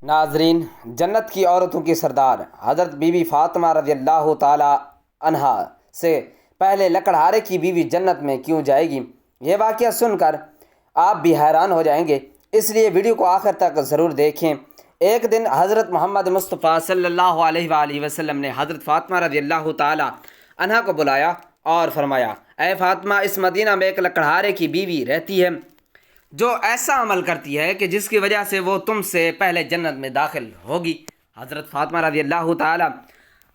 ناظرین، جنت کی عورتوں کی سردار حضرت بی بی فاطمہ رضی اللہ تعالی عنہا سے پہلے لکڑہارے کی بیوی جنت میں کیوں جائے گی؟ یہ واقعہ سن کر آپ بھی حیران ہو جائیں گے، اس لیے ویڈیو کو آخر تک ضرور دیکھیں۔ ایک دن حضرت محمد مصطفیٰ صلی اللہ علیہ وآلہ وسلم نے حضرت فاطمہ رضی اللہ تعالی عنہا کو بلایا اور فرمایا، اے فاطمہ، اس مدینہ میں ایک لکڑہارے کی بیوی رہتی ہے جو ایسا عمل کرتی ہے کہ جس کی وجہ سے وہ تم سے پہلے جنت میں داخل ہوگی۔ حضرت فاطمہ رضی اللہ تعالی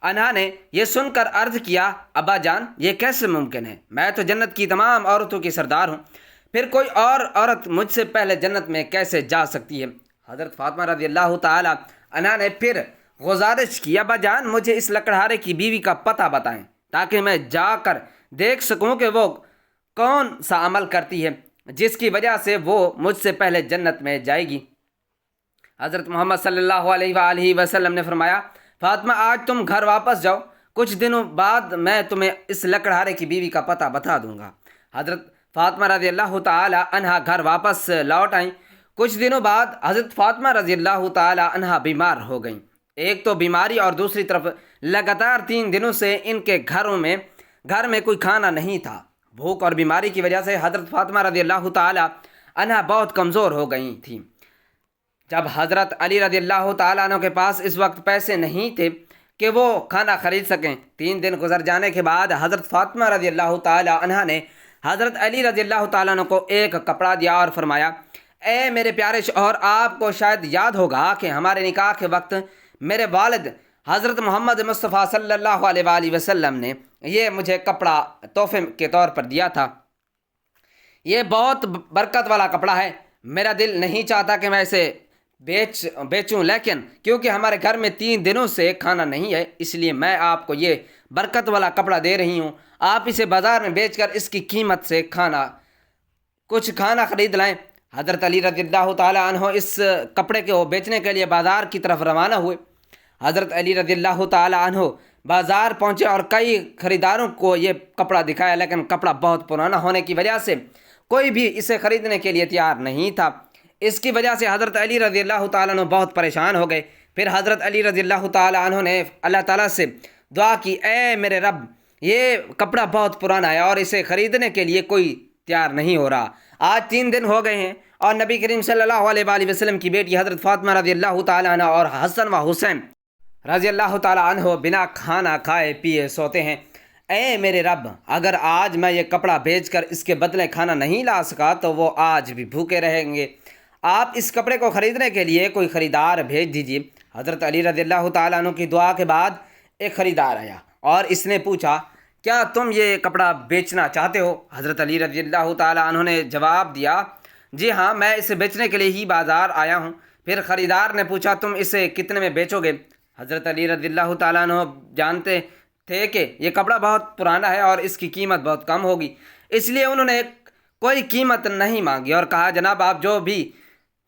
عنہا نے یہ سن کر عرض کیا، ابا جان، یہ کیسے ممکن ہے؟ میں تو جنت کی تمام عورتوں کی سردار ہوں، پھر کوئی اور عورت مجھ سے پہلے جنت میں کیسے جا سکتی ہے؟ حضرت فاطمہ رضی اللہ تعالی عنہا نے پھر گزارش کی، ابا جان، مجھے اس لکڑہارے کی بیوی کا پتہ بتائیں تاکہ میں جا کر دیکھ سکوں کہ وہ کون سا عمل کرتی ہے جس کی وجہ سے وہ مجھ سے پہلے جنت میں جائے گی۔ حضرت محمد صلی اللہ علیہ وآلہ وسلم نے فرمایا، فاطمہ، آج تم گھر واپس جاؤ، کچھ دنوں بعد میں تمہیں اس لکڑہارے کی بیوی کا پتہ بتا دوں گا۔ حضرت فاطمہ رضی اللہ تعالی عنہا گھر واپس لوٹ آئیں۔ کچھ دنوں بعد حضرت فاطمہ رضی اللہ تعالی عنہا بیمار ہو گئیں۔ ایک تو بیماری اور دوسری طرف لگاتار 3 دنوں سے ان کے گھر میں کوئی کھانا نہیں تھا۔ بھوک اور بیماری کی وجہ سے حضرت فاطمہ رضی اللہ تعالی عنہا بہت کمزور ہو گئی تھیں۔ جب حضرت علی رضی اللہ تعالیٰ عنہ کے پاس اس وقت پیسے نہیں تھے کہ وہ کھانا خرید سکیں، 3 دن گزر جانے کے بعد حضرت فاطمہ رضی اللہ تعالیٰ عنہ نے حضرت علی رضی اللہ تعالیٰ عنہ کو ایک کپڑا دیا اور فرمایا، اے میرے پیارے شوہر، آپ کو شاید یاد ہوگا کہ ہمارے نکاح کے وقت میرے والد حضرت محمد مصطفیٰ صلی اللہ علیہ وآلہ وسلم نے یہ مجھے کپڑا تحفے کے طور پر دیا تھا۔ یہ بہت برکت والا کپڑا ہے، میرا دل نہیں چاہتا کہ میں اسے بیچوں، لیکن کیونکہ ہمارے گھر میں 3 دنوں سے کھانا نہیں ہے، اس لیے میں آپ کو یہ برکت والا کپڑا دے رہی ہوں۔ آپ اسے بازار میں بیچ کر اس کی قیمت سے کچھ کھانا خرید لائیں۔ حضرت علی رضی اللہ تعالیٰ عنہ اس کپڑے کو بیچنے کے لیے بازار کی طرف روانہ ہوئے۔ حضرت علی رضی اللہ تعالیٰ عنہ بازار پہنچے اور کئی خریداروں کو یہ کپڑا دکھایا، لیکن کپڑا بہت پرانا ہونے کی وجہ سے کوئی بھی اسے خریدنے کے لیے تیار نہیں تھا۔ اس کی وجہ سے حضرت علی رضی اللہ تعالیٰ عنہ بہت پریشان ہو گئے۔ پھر حضرت علی رضی اللہ تعالیٰ عنہ نے اللہ تعالیٰ سے دعا کی، اے میرے رب، یہ کپڑا بہت پرانا ہے اور اسے خریدنے کے لیے کوئی تیار نہیں ہو رہا۔ آج 3 دن ہو گئے ہیں اور نبی کریم صلی اللہ علیہ وآلہ وسلم کی بیٹی حضرت فاطمہ رضی اللہ تعالیٰ عنہ اور حسن و حسین رضی اللہ تعالیٰ عنہ بنا کھانا کھائے پیے سوتے ہیں۔ اے میرے رب، اگر آج میں یہ کپڑا بیچ کر اس کے بدلے کھانا نہیں لا سکا تو وہ آج بھی بھوکے رہیں گے۔ آپ اس کپڑے کو خریدنے کے لیے کوئی خریدار بھیج دیجیے۔ حضرت علی رضی اللہ تعالیٰ عنہ کی دعا کے بعد ایک خریدار آیا اور اس نے پوچھا، کیا تم یہ کپڑا بیچنا چاہتے ہو؟ حضرت علی رضی اللہ تعالیٰ عنہ نے جواب دیا، جی ہاں، میں اسے بیچنے کے لیے ہی بازار آیا ہوں۔ پھر خریدار نے پوچھا، تم اسے کتنے میں بیچو گے؟ حضرت علی رضی اللہ تعالیٰ عنہ جانتے تھے کہ یہ کپڑا بہت پرانا ہے اور اس کی قیمت بہت کم ہوگی، اس لیے انہوں نے کوئی قیمت نہیں مانگی اور کہا، جناب، آپ جو بھی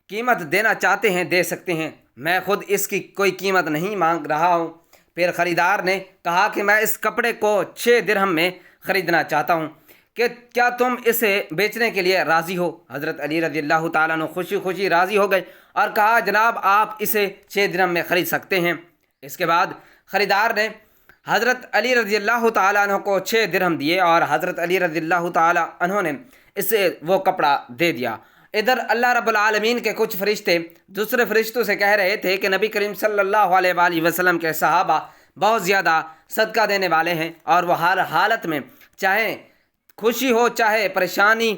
قیمت دینا چاہتے ہیں دے سکتے ہیں، میں خود اس کی کوئی قیمت نہیں مانگ رہا ہوں۔ پھر خریدار نے کہا کہ میں اس کپڑے کو 6 درہم میں خریدنا چاہتا ہوں، کہ کیا تم اسے بیچنے کے لیے راضی ہو؟ حضرت علی رضی اللہ تعالیٰ عنہ خوشی خوشی راضی ہو گئے اور کہا، جناب، آپ اسے 6 درہم میں خرید سکتے ہیں۔ اس کے بعد خریدار نے حضرت علی رضی اللہ تعالیٰ عنہ کو 6 درہم دیے اور حضرت علی رضی اللہ تعالیٰ عنہ نے اسے وہ کپڑا دے دیا۔ ادھر اللہ رب العالمین کے کچھ فرشتے دوسرے فرشتوں سے کہہ رہے تھے کہ نبی کریم صلی اللہ علیہ وآلہ وسلم کے صحابہ بہت زیادہ صدقہ دینے والے ہیں اور وہ ہر حالت میں چاہے خوشی ہو چاہے پریشانی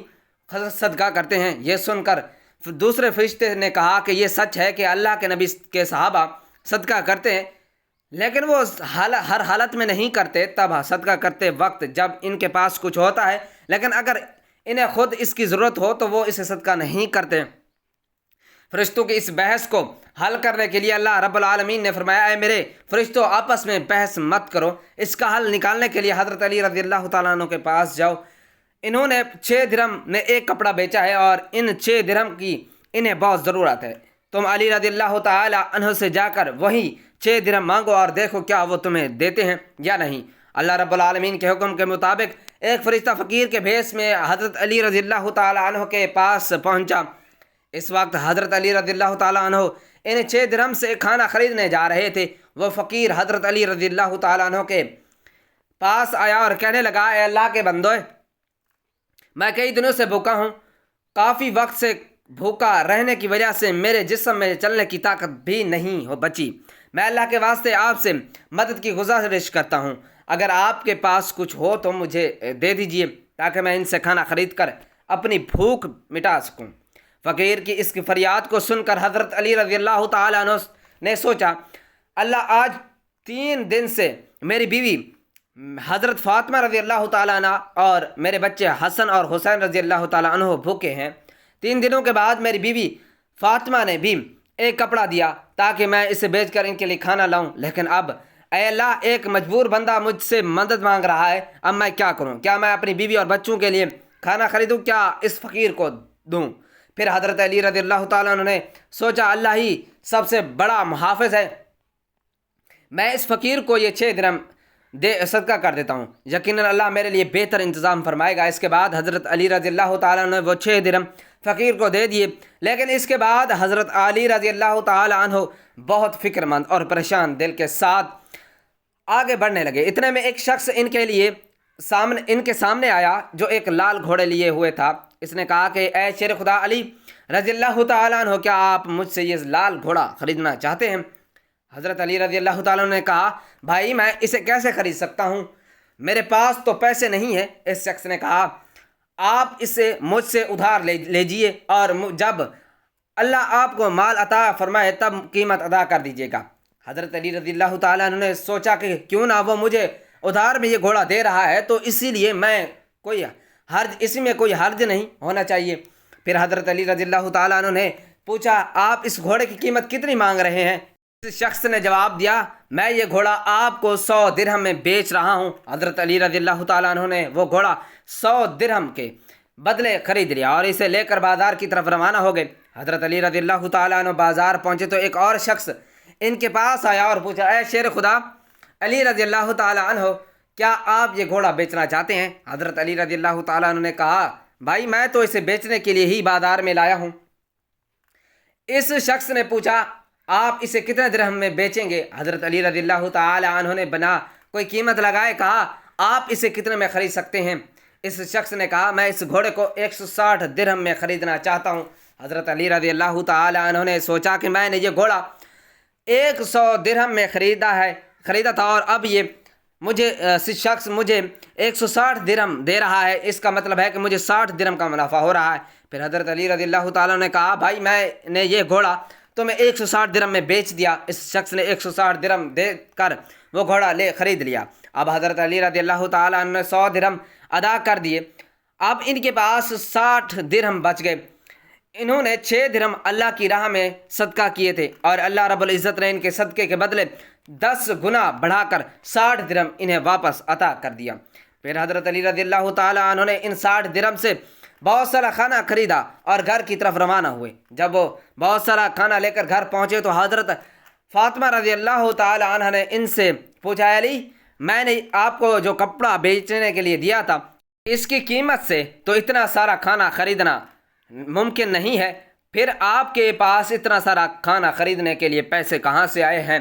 صدقہ کرتے ہیں۔ یہ سن کر دوسرے فرشتے نے کہا کہ یہ سچ ہے کہ اللہ کے نبی کے صحابہ صدقہ کرتے ہیں، لیکن وہ ہر حالت میں نہیں کرتے، تب صدقہ کرتے وقت جب ان کے پاس کچھ ہوتا ہے، لیکن اگر انہیں خود اس کی ضرورت ہو تو وہ اسے صدقہ نہیں کرتے۔ فرشتوں کی اس بحث کو حل کرنے کے لیے اللہ رب العالمین نے فرمایا، اے میرے فرشتوں، آپس میں بحث مت کرو، اس کا حل نکالنے کے لیے حضرت علی رضی اللہ تعالیٰ عنہ کے پاس جاؤ۔ انہوں نے 6 درہم میں ایک کپڑا بیچا ہے اور ان 6 درہم کی انہیں بہت ضرورت ہے۔ تم علی رضی اللہ تعالیٰ عنہ سے جا کر وہی 6 درہم مانگو اور دیکھو کیا وہ تمہیں دیتے ہیں یا نہیں۔ اللہ رب العالمین کے حکم کے مطابق ایک فرشتہ فقیر کے بھیس میں حضرت علی رضی اللہ تعالیٰ عنہ کے پاس پہنچا۔ اس وقت حضرت علی رضی اللہ تعالیٰ عنہ ان 6 درہم سے کھانا خریدنے جا رہے تھے۔ وہ فقیر حضرت علی رضی اللہ تعالیٰ عنہ کے پاس آیا اور کہنے لگا، اے اللہ کے بندوئے، میں کئی دنوں سے بھوکا ہوں، کافی وقت سے بھوکا رہنے کی وجہ سے میرے جسم میں چلنے کی طاقت بھی نہیں ہو بچی۔ میں اللہ کے واسطے آپ سے مدد کی گزارش کرتا ہوں، اگر آپ کے پاس کچھ ہو تو مجھے دے دیجئے تاکہ میں ان سے کھانا خرید کر اپنی بھوک مٹا سکوں۔ فقیر کی اس کی فریاد کو سن کر حضرت علی رضی اللہ تعالیٰ عنہ نے سوچا، اللہ آج 3 دن سے میری بیوی حضرت فاطمہ رضی اللہ تعالیٰ عنہ اور میرے بچے حسن اور حسین رضی اللہ تعالیٰ عنہ بھوکے ہیں۔ 3 دنوں کے بعد میری بیوی فاطمہ نے بھی ایک کپڑا دیا تاکہ میں اسے بیچ کر ان کے لیے کھانا لاؤں، لیکن اب اے اللہ ایک مجبور بندہ مجھ سے مدد مانگ رہا ہے، اب میں کیا کروں؟ کیا میں اپنی بیوی اور بچوں کے لیے کھانا خریدوں؟ کیا اس فقیر کو دوں؟ پھر حضرت علی رضی اللہ تعالیٰ عنہ نے سوچا، اللہ ہی سب سے بڑا محافظ ہے، میں اس فقیر کو یہ 6 درہم صدقہ کر دیتا ہوں، یقیناً اللہ میرے لیے بہتر انتظام فرمائے گا۔ اس کے بعد حضرت علی رضی اللہ تعالیٰ عنہ نے وہ 6 درہم فقیر کو دے دیے، لیکن اس کے بعد حضرت علی رضی اللہ تعالیٰ عنہ بہت فکر مند اور پریشان دل کے ساتھ آگے بڑھنے لگے۔ اتنے میں ایک شخص ان کے سامنے آیا جو ایک لال گھوڑے لیے ہوئے تھا۔ اس نے کہا کہ اے شیر خدا علی رضی اللہ تعالیٰ عنہ، کیا آپ مجھ سے یہ لال گھوڑا خریدنا چاہتے ہیں؟ حضرت علی رضی اللہ تعالیٰ عنہ نے کہا، بھائی میں اسے کیسے خرید سکتا ہوں، میرے پاس تو پیسے نہیں ہیں۔ اس شخص نے کہا، آپ اسے مجھ سے ادھار لیجئے اور جب اللہ آپ کو مال عطا فرمائے تب قیمت ادا کر دیجیے گا۔ حضرت علی رضی اللہ تعالیٰ عنہ نے سوچا کہ کیوں نہ وہ مجھے ادھار میں یہ گھوڑا دے رہا ہے تو اسی لیے اسی میں کوئی حرج نہیں ہونا چاہیے۔ پھر حضرت علی رضی اللہ تعالیٰ عنہ نے پوچھا، آپ اس گھوڑے کی قیمت کتنی مانگ رہے ہیں؟ اس شخص نے جواب دیا، میں یہ گھوڑا آپ کو 100 درہم میں بیچ رہا ہوں۔ حضرت علی رضی اللہ تعالیٰ عنہ نے وہ گھوڑا 100 درہم کے بدلے خرید لیا اور اسے لے کر بازار کی طرف روانہ ہو گئے۔ حضرت علی رضی اللہ تعالیٰ عنہ بازار پہنچے تو ایک اور شخص ان کے پاس آیا اور پوچھا، اے شیر خدا علی رضی اللہ تعالیٰ عنہ، کیا آپ یہ گھوڑا بیچنا چاہتے ہیں؟ حضرت علی رضی اللہ تعالیٰ عنہ نے کہا، بھائی میں تو اسے بیچنے کے لیے ہی بازار میں لایا ہوں۔ اس شخص نے پوچھا، آپ اسے کتنے درہم میں بیچیں گے؟ حضرت علی رضی اللہ تعالی عنہ نے بنا کوئی قیمت لگائے کہا، آپ اسے کتنے میں خرید سکتے ہیں؟ اس شخص نے کہا، میں اس گھوڑے کو 160 درہم میں خریدنا چاہتا ہوں۔ حضرت علی رضی اللہ تعالی عنہ نے سوچا کہ میں نے یہ گھوڑا 100 درہم میں خریدا تھا اور اب یہ شخص مجھے 160 درہم دے رہا ہے، اس کا مطلب ہے کہ مجھے 60 درہم کا منافع ہو رہا ہے۔ پھر حضرت علی رضی اللہ تعالیٰ نے کہا، بھائی میں نے یہ گھوڑا تمہیں 160 درہم میں بیچ دیا۔ اس شخص نے 160 درہم دے کر وہ گھوڑا خرید لیا۔ اب حضرت علی رضی اللہ تعالیٰ عنہ نے 100 درہم ادا کر دیے، اب ان کے پاس 60 درہم بچ گئے۔ انہوں نے 6 درہم اللہ کی راہ میں صدقہ کیے تھے اور اللہ رب العزت نے ان کے صدقے کے بدلے 10 گنا بڑھا کر 60 درہم انہیں واپس عطا کر دیا۔ پھر حضرت علی رضی اللہ تعالیٰ عنہ نے ان 60 درہم سے بہت سارا کھانا خریدا اور گھر کی طرف روانہ ہوئے۔ جب وہ بہت سارا کھانا لے کر گھر پہنچے تو حضرت فاطمہ رضی اللہ تعالی عنہ نے ان سے پوچھا، علی میں نے آپ کو جو کپڑا بیچنے کے لیے دیا تھا اس کی قیمت سے تو اتنا سارا کھانا خریدنا ممکن نہیں ہے، پھر آپ کے پاس اتنا سارا کھانا خریدنے کے لیے پیسے کہاں سے آئے ہیں؟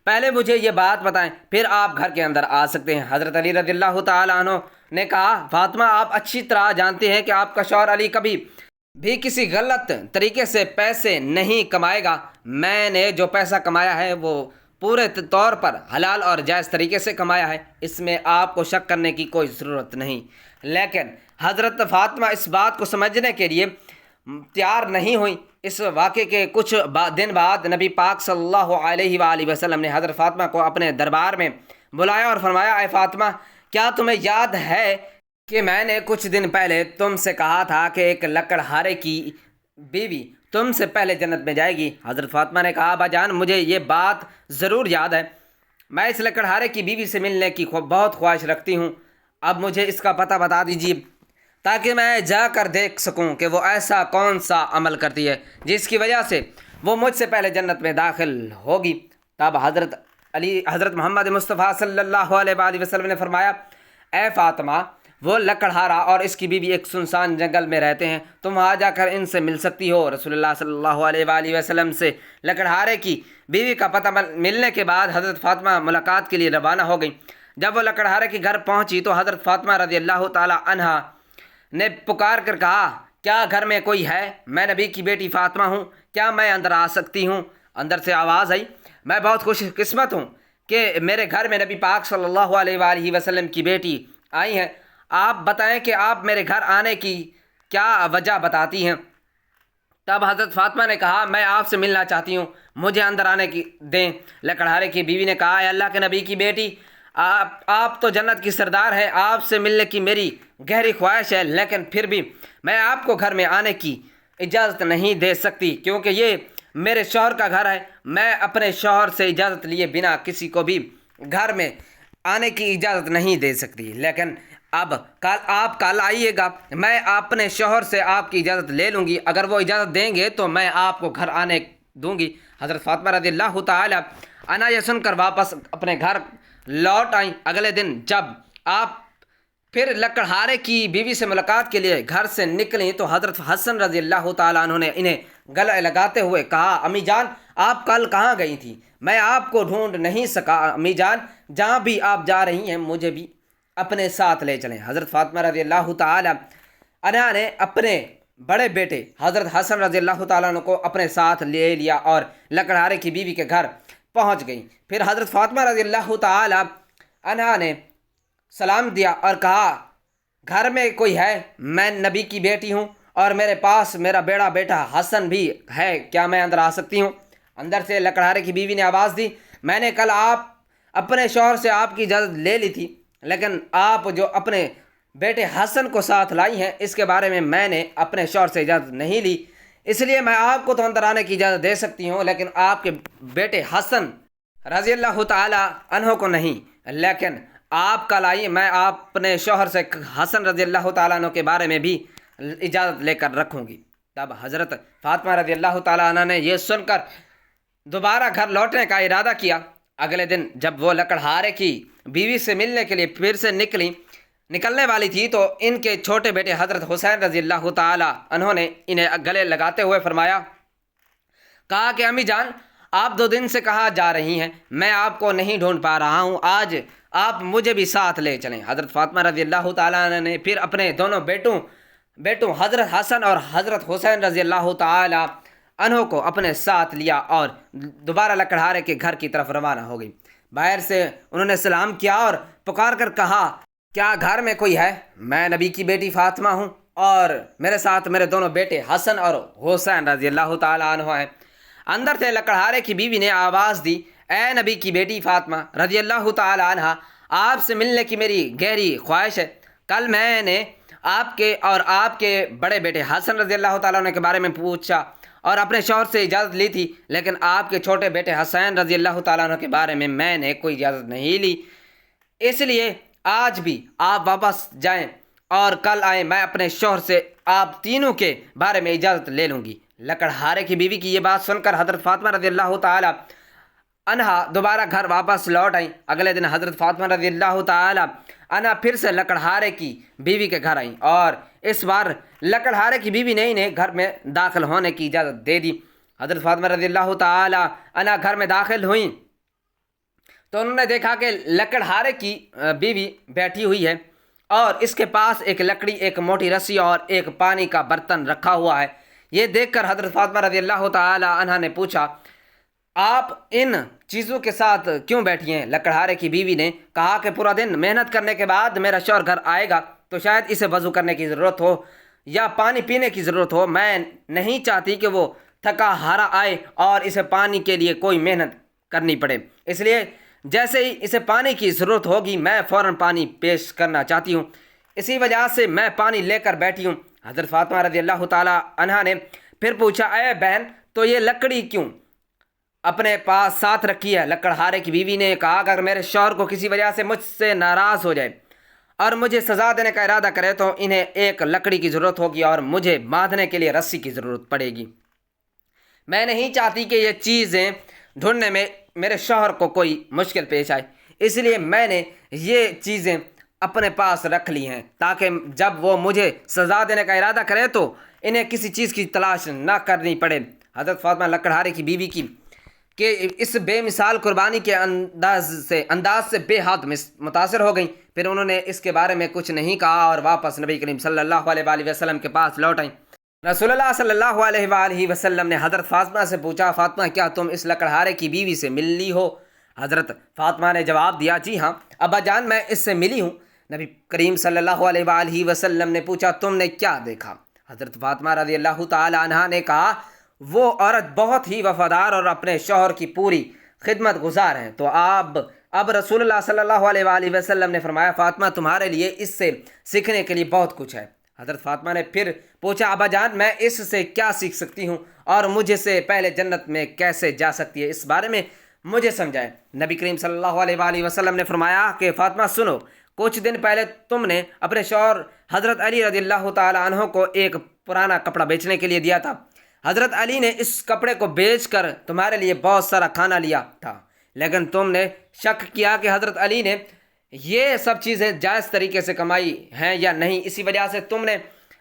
پہلے مجھے یہ بات بتائیں پھر آپ گھر کے اندر آ سکتے ہیں۔ حضرت علی رضی اللہ تعالی عنہ نے کہا، فاطمہ آپ اچھی طرح جانتے ہیں کہ آپ کا شوہر علی کبھی بھی کسی غلط طریقے سے پیسے نہیں کمائے گا۔ میں نے جو پیسہ کمایا ہے وہ پورے طور پر حلال اور جائز طریقے سے کمایا ہے، اس میں آپ کو شک کرنے کی کوئی ضرورت نہیں۔ لیکن حضرت فاطمہ اس بات کو سمجھنے کے لیے تیار نہیں ہوئی۔ اس واقعے کے کچھ دن بعد نبی پاک صلی اللہ علیہ وآلہ وسلم نے حضرت فاطمہ کو اپنے دربار میں بلایا اور فرمایا، اے فاطمہ کیا تمہیں یاد ہے کہ میں نے کچھ دن پہلے تم سے کہا تھا کہ ایک لکڑہارے کی بیوی تم سے پہلے جنت میں جائے گی؟ حضرت فاطمہ نے کہا، ابا جان مجھے یہ بات ضرور یاد ہے، میں اس لکڑہارے کی بیوی سے ملنے کی بہت خواہش رکھتی ہوں، اب مجھے اس کا پتہ بتا دیجیے تاکہ میں جا کر دیکھ سکوں کہ وہ ایسا کون سا عمل کرتی ہے جس کی وجہ سے وہ مجھ سے پہلے جنت میں داخل ہوگی۔ تب حضرت محمد مصطفیٰ صلی اللہ علیہ وآلہ وسلم نے فرمایا، اے فاطمہ وہ لکڑہارا اور اس کی بیوی ایک سنسان جنگل میں رہتے ہیں، تم وہاں جا کر ان سے مل سکتی ہو۔ رسول اللہ صلی اللہ علیہ وآلہ وسلم سے لکڑہارے کی بیوی کا پتہ ملنے کے بعد حضرت فاطمہ ملاقات کے لیے روانہ ہو گئی۔ جب وہ لکڑہارے کے گھر پہنچی تو حضرت فاطمہ رضی اللہ تعالی عنہا نے پکار کر کہا، کیا گھر میں کوئی ہے؟ میں نبی کی بیٹی فاطمہ ہوں، کیا میں اندر آ سکتی ہوں؟ اندر سے آواز آئی، میں بہت خوش قسمت ہوں کہ میرے گھر میں نبی پاک صلی اللہ علیہ وآلہ وسلم کی بیٹی آئی ہیں، آپ بتائیں کہ آپ میرے گھر آنے کی کیا وجہ بتاتی ہیں۔ تب حضرت فاطمہ نے کہا، میں آپ سے ملنا چاہتی ہوں، مجھے اندر آنے کی دیں۔ لکڑہارے کی بیوی نے کہا، اے اللہ کے نبی کی بیٹی، آپ تو جنت کی سردار ہیں، آپ سے ملنے کی میری گہری خواہش ہے، لیکن پھر بھی میں آپ کو گھر میں آنے کی اجازت نہیں دے سکتی، کیونکہ یہ میرے شوہر کا گھر ہے۔ میں اپنے شوہر سے اجازت لیے بنا کسی کو بھی گھر میں آنے کی اجازت نہیں دے سکتی، لیکن اب آپ کل آئیے گا، میں اپنے شوہر سے آپ کی اجازت لے لوں گی، اگر وہ اجازت دیں گے تو میں آپ کو گھر آنے دوں گی۔ حضرت فاطمہ رضی اللہ تعالی عنہا یہ سن کر واپس اپنے گھر لوٹ آئیں۔ اگلے دن جب آپ پھر لکڑہارے کی بیوی سے ملاقات کے لیے گھر سے نکلیں تو حضرت حسن رضی اللہ تعالیٰ عنہ نے انہیں گلے لگاتے ہوئے کہا، امی جان آپ کل کہاں گئی تھی؟ میں آپ کو ڈھونڈ نہیں سکا، امی جان جہاں بھی آپ جا رہی ہیں مجھے بھی اپنے ساتھ لے چلیں۔ حضرت فاطمہ رضی اللہ تعالیٰ عنہا نے اپنے بڑے بیٹے حضرت حسن رضی اللہ تعالیٰ عنہ کو اپنے ساتھ لے لیا اور لکڑہارے کی بیوی کے گھر پہنچ گئیں۔ پھر حضرت فاطمہ رضی اللہ تعالیٰ عنہا نے سلام دیا اور کہا، گھر میں کوئی ہے؟ میں نبی کی بیٹی ہوں اور میرے پاس میرا بڑا بیٹا حسن بھی ہے، کیا میں اندر آ سکتی ہوں؟ اندر سے لکڑہارے کی بیوی نے آواز دی، میں نے کل اپنے شوہر سے آپ کی اجازت لے لی تھی، لیکن آپ جو اپنے بیٹے حسن کو ساتھ لائی ہیں اس کے بارے میں نے اپنے شوہر سے اجازت نہیں لی، اس لیے میں آپ کو تو اندر آنے کی اجازت دے سکتی ہوں، لیکن آپ کے بیٹے حسن رضی اللہ تعالی عنہ کو نہیں۔ لیکن آپ کل آئیے، میں اپنے شوہر سے حسن رضی اللہ تعالیٰ عنہ کے بارے میں بھی اجازت لے کر رکھوں گی۔ تب حضرت فاطمہ رضی اللہ تعالیٰ عنہ نے یہ سن کر دوبارہ گھر لوٹنے کا ارادہ کیا۔ اگلے دن جب وہ لکڑہارے کی بیوی سے ملنے کے لیے پھر سے نکلنے والی تھی تو ان کے چھوٹے بیٹے حضرت حسین رضی اللہ تعالیٰ عنہ نے انہیں گلے لگاتے ہوئے فرمایا، کہا کہ امی جان آپ 2 دن سے کہاں جا رہی ہیں؟ میں آپ کو نہیں ڈھونڈ پا رہا ہوں، آج آپ مجھے بھی ساتھ لے چلیں۔ حضرت فاطمہ رضی اللہ تعالیٰ عنہ نے پھر اپنے دونوں بیٹوں حضرت حسن اور حضرت حسین رضی اللہ تعالیٰ عنہ کو اپنے ساتھ لیا اور دوبارہ لکڑہارے کے گھر کی طرف روانہ ہو گئی۔ باہر سے انہوں نے سلام کیا اور پکار کر کہا، کیا گھر میں کوئی ہے؟ میں نبی کی بیٹی فاطمہ ہوں اور میرے ساتھ میرے دونوں بیٹے حسن اور حسین رضی اللہ تعالیٰ عنہ ہیں۔ اندر سے لکڑہارے کی بیوی نے آواز دی، اے نبی کی بیٹی فاطمہ رضی اللہ تعالی عنہا، آپ سے ملنے کی میری گہری خواہش ہے۔ کل میں نے آپ کے اور آپ کے بڑے بیٹے حسن رضی اللہ تعالیٰ عنہ کے بارے میں پوچھا اور اپنے شوہر سے اجازت لی تھی، لیکن آپ کے چھوٹے بیٹے حسین رضی اللہ تعالیٰ عنہ کے بارے میں نے کوئی اجازت نہیں لی، اس لیے آج بھی آپ واپس جائیں اور کل آئیں، میں اپنے شوہر سے آپ تینوں کے بارے میں اجازت لے لوں گی۔ لکڑہارے کی بیوی کی یہ بات سن کر حضرت فاطمہ رضی اللہ تعالی عنہا دوبارہ گھر واپس لوٹ آئیں۔ اگلے دن حضرت فاطمہ رضی اللہ تعالی عنہا پھر سے لکڑہارے کی بیوی کے گھر آئیں اور اس بار لکڑہارے کی بیوی نے انہیں گھر میں داخل ہونے کی اجازت دے دی۔ حضرت فاطمہ رضی اللہ تعالی عنہا گھر میں داخل ہوئیں تو انہوں نے دیکھا کہ لکڑہارے کی بیوی بیٹھی ہوئی ہے اور اس کے پاس ایک لکڑی، ایک موٹی رسی اور ایک پانی کا برتن رکھا ہوا ہے۔ یہ دیکھ کر حضرت فاطمہ رضی اللہ تعالی عنہا نے پوچھا، آپ ان چیزوں کے ساتھ کیوں بیٹھی ہیں؟ لکڑہارے کی بیوی نے کہا کہ پورا دن محنت کرنے کے بعد میرا شوہر گھر آئے گا تو شاید اسے وضو کرنے کی ضرورت ہو یا پانی پینے کی ضرورت ہو، میں نہیں چاہتی کہ وہ تھکا ہارا آئے اور اسے پانی کے لیے کوئی محنت کرنی پڑے، اس لیے جیسے ہی اسے پانی کی ضرورت ہوگی میں فوراً پانی پیش کرنا چاہتی ہوں، اسی وجہ سے میں پانی لے کر بیٹھی ہوں۔ حضرت فاطمہ رضی اللہ تعالی عنہا نے پھر پوچھا، اے بہن تو یہ لکڑی کیوں اپنے پاس ساتھ رکھی ہے؟ لکڑہارے کی بیوی نے کہا، اگر میرے شوہر کو کسی وجہ سے مجھ سے ناراض ہو جائے اور مجھے سزا دینے کا ارادہ کرے تو انہیں ایک لکڑی کی ضرورت ہوگی اور مجھے باندھنے کے لیے رسی کی ضرورت پڑے گی۔ میں نہیں چاہتی کہ یہ چیزیں ڈھونڈنے میں میرے شوہر کو کوئی مشکل پیش آئے، اس لیے میں نے یہ چیزیں اپنے پاس رکھ لی ہیں تاکہ جب وہ مجھے سزا دینے کا ارادہ کرے تو انہیں کسی چیز کی تلاش نہ کرنی پڑے۔ حضرت فاطمہ لکڑہارے کی بیوی کی کہ اس بے مثال قربانی کے انداز سے بے حد متاثر ہو گئیں۔ پھر انہوں نے اس کے بارے میں کچھ نہیں کہا اور واپس نبی کریم صلی اللہ علیہ وآلہ وسلم کے پاس لوٹ آئیں۔ رسول اللہ صلی اللہ علیہ وآلہ وسلم نے حضرت فاطمہ سے پوچھا، فاطمہ کیا تم اس لکڑہارے کی بیوی سے مل لی ہو؟ حضرت فاطمہ نے جواب دیا، جی ہاں ابا جان میں اس سے ملی ہوں۔ نبی کریم صلی اللہ علیہ وآلہ وسلم نے پوچھا، تم نے کیا دیکھا؟ حضرت فاطمہ رضی اللہ تعالی عنہا نے کہا، وہ عورت بہت ہی وفادار اور اپنے شوہر کی پوری خدمت گزار ہیں۔ تو اب رسول اللہ صلی اللہ علیہ وآلہ وسلم نے فرمایا، فاطمہ تمہارے لیے اس سے سیکھنے کے لیے بہت کچھ ہے۔ حضرت فاطمہ نے پھر پوچھا، ابا جان میں اس سے کیا سیکھ سکتی ہوں اور مجھے سے پہلے جنت میں کیسے جا سکتی ہے، اس بارے میں مجھے سمجھائے۔ نبی کریم صلی اللہ علیہ وآلہ وسلم نے فرمایا کہ فاطمہ سنو، کچھ دن پہلے تم نے اپنے شوہر حضرت علی رضی اللہ تعالی عنہ کو ایک پرانا کپڑا بیچنے کے لیے دیا تھا۔ حضرت علی نے اس کپڑے کو بیچ کر تمہارے لیے بہت سارا کھانا لیا تھا، لیکن تم نے شک کیا کہ حضرت علی نے یہ سب چیزیں جائز طریقے سے کمائی ہیں یا نہیں، اسی وجہ سے تم نے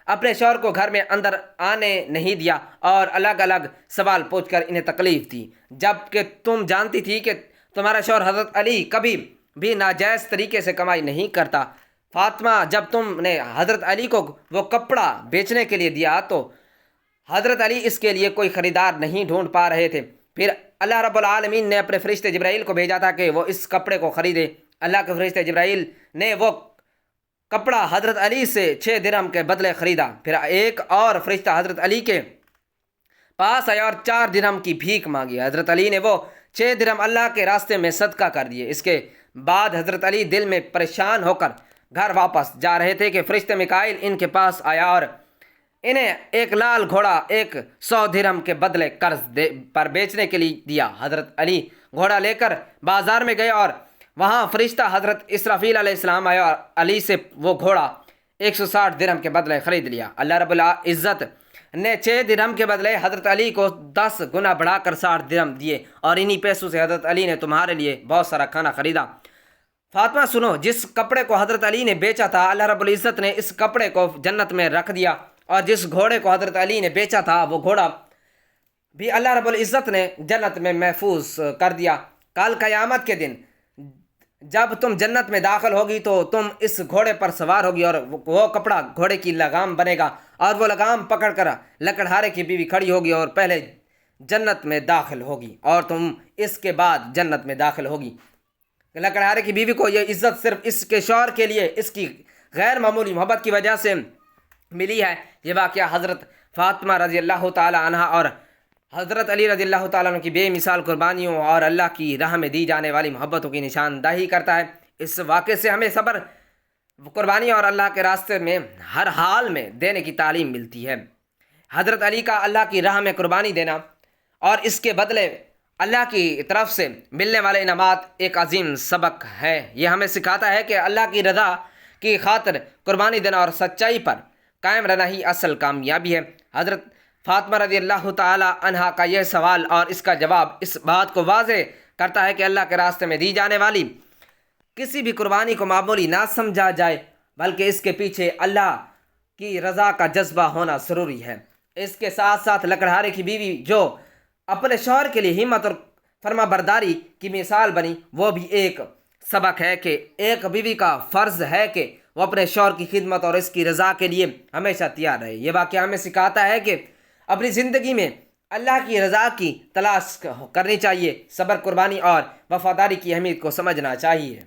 اپنے شوہر کو گھر میں اندر آنے نہیں دیا اور الگ الگ سوال پوچھ کر انہیں تکلیف دی، جبکہ تم جانتی تھی کہ تمہارا شوہر حضرت علی کبھی بھی ناجائز طریقے سے کمائی نہیں کرتا۔ فاطمہ جب تم نے حضرت علی کو وہ کپڑا بیچنے کے لیے دیا تو حضرت علی اس کے لیے کوئی خریدار نہیں ڈھونڈ پا رہے تھے۔ پھر اللہ رب العالمین نے اپنے فرشتے جبرائیل کو بھیجا تھا کہ وہ اس کپڑے کو خریدے۔ اللہ کے فرشتے جبرائیل نے وہ کپڑا حضرت علی سے 6 درہم کے بدلے خریدا۔ پھر ایک اور فرشتہ حضرت علی کے پاس آیا اور 4 درہم کی بھیک مانگی۔ حضرت علی نے وہ 6 درہم اللہ کے راستے میں صدقہ کر دیے۔ اس کے بعد حضرت علی دل میں پریشان ہو کر گھر واپس جا رہے تھے کہ فرشتہ میکائیل ان کے پاس آیا اور انہیں ایک لال گھوڑا 100 درہم کے بدلے قرض پر بیچنے کے لیے دیا۔ حضرت علی گھوڑا لے کر بازار میں گئے اور وہاں فرشتہ حضرت اسرافیل علیہ السلام آیا اور علی سے وہ گھوڑا 160 درہم کے بدلے خرید لیا۔ اللہ رب العزت نے 6 درہم کے بدلے حضرت علی کو 10 گنا بڑھا کر 60 درہم دیے اور انہی پیسوں سے حضرت علی نے تمہارے لیے بہت سارا کھانا خریدا۔ فاطمہ سنو، جس کپڑے کو حضرت علی نے بیچا تھا اللہ رب العزت نے اس کپڑے کو جنت میں رکھ دیا، اور جس گھوڑے کو حضرت علی نے بیچا تھا وہ گھوڑا بھی اللہ رب العزت نے جنت میں محفوظ کر دیا۔ کل قیامت کے دن جب تم جنت میں داخل ہوگی تو تم اس گھوڑے پر سوار ہوگی اور وہ کپڑا گھوڑے کی لگام بنے گا اور وہ لگام پکڑ کر لکڑہارے کی بیوی کھڑی ہوگی اور پہلے جنت میں داخل ہوگی اور تم اس کے بعد جنت میں داخل ہوگی۔ لکڑہارے کی بیوی کو یہ عزت صرف اس کے شوہر کے لیے اس کی غیر معمولی محبت کی وجہ سے ملی ہے۔ یہ واقعہ حضرت فاطمہ رضی اللہ تعالی عنہ اور حضرت علی رضی اللہ تعالیٰ عنہ کی بے مثال قربانیوں اور اللہ کی راہ میں دی جانے والی محبتوں کی نشاندہی کرتا ہے۔ اس واقعے سے ہمیں صبر، قربانی اور اللہ کے راستے میں ہر حال میں دینے کی تعلیم ملتی ہے۔ حضرت علی کا اللہ کی راہ میں قربانی دینا اور اس کے بدلے اللہ کی طرف سے ملنے والے انعامات ایک عظیم سبق ہے۔ یہ ہمیں سکھاتا ہے کہ اللہ کی رضا کی خاطر قربانی دینا اور سچائی پر قائم رہنا ہی اصل کامیابی ہے۔ حضرت فاطمہ رضی اللہ تعالی عنہا کا یہ سوال اور اس کا جواب اس بات کو واضح کرتا ہے کہ اللہ کے راستے میں دی جانے والی کسی بھی قربانی کو معمولی نہ سمجھا جائے، بلکہ اس کے پیچھے اللہ کی رضا کا جذبہ ہونا ضروری ہے۔ اس کے ساتھ ساتھ لکڑہارے کی بیوی جو اپنے شوہر کے لیے ہمت اور فرما برداری کی مثال بنی، وہ بھی ایک سبق ہے کہ ایک بیوی کا فرض ہے کہ وہ اپنے شوہر کی خدمت اور اس کی رضا کے لیے ہمیشہ تیار رہے۔ یہ واقعہ ہمیں سکھاتا ہے کہ اپنی زندگی میں اللہ کی رضا کی تلاش کرنی چاہیے، صبر، قربانی اور وفاداری کی اہمیت کو سمجھنا چاہیے۔